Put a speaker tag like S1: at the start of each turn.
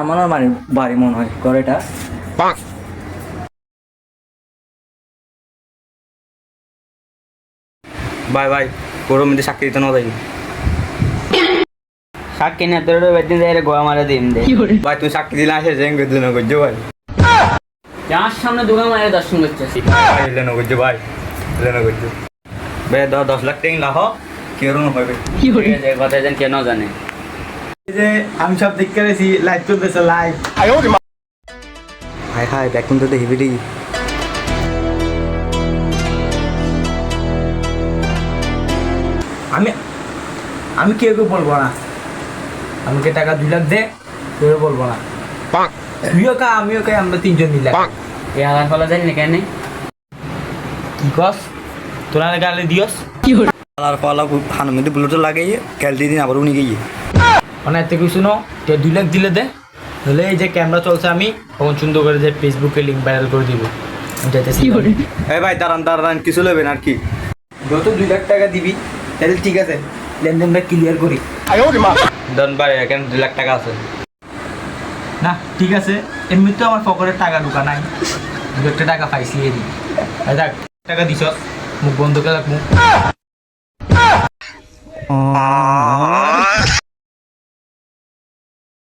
S1: আমার মানে বাড়ি মনে হয় করে এটা।
S2: ভাই ভাই গরম মধ্যে সাক্ষী দিতে না যাই
S3: সাক্ষী না তোর বেদিন যাই রে গোয়া মারা দিম দে
S2: ভাই তুই সাক্ষী দিলে আসে জেং করতে না করছো ভাই
S3: যার সামনে দোকান মারে দর্শন করছিস
S2: ভাই এলে না করছো ভাই এলে না করছো ভাই 10 লাখ টাকা লাখ কেরো না হবে
S3: ঠিক আছে কথা যেন কেন জানে
S4: এই যে আমি সব দেখতে গেছি লাইভ চলতেছে লাইভ
S1: হাই হাই ব্যাকুন তো দেখবি রে।
S4: আমি আমি কেউ বলবো না, আমাকে টাকা 2 লাখ দে, কেউ বলবো না। তুইও কা আমিও কা, আমরা 3জন মিলে
S3: এই হালার ফলা জানি কেন
S4: কি কস তোরা গালে দিয়স
S1: আর পালা হানো মধ্যে বুলেট লাগাইয়ে ক্যালটি দিন আবার উনি গিয়ে
S4: মানে এত কিছু নো, 2 লাখ দিলে দে, তাহলে এই যে ক্যামেরা চলছে আমি তখন সুন্দর করে যে ফেসবুকে লিঙ্ক ভাইরাল করে দিব। আমি চাইতেছি
S2: এই ভাই দাঁড়ান দাঁড়ান কিছু নেবেন আর কি
S4: যত 2 লাখ টাকা দিবি তাহলে ঠিক আছে, লেনদেনটা ক্লিয়ার করি।
S2: ধন ভাই এখানে 2 লাখ টাকা আছে
S4: না ঠিক আছে, এমনিতেও আমার পকেটে টাকা ঢুকা নাই, 2 লাখ টাকা পাইছি এরই। দেখ টাকা দিছ, মুখ বন্ধ করে রাখ মুখ।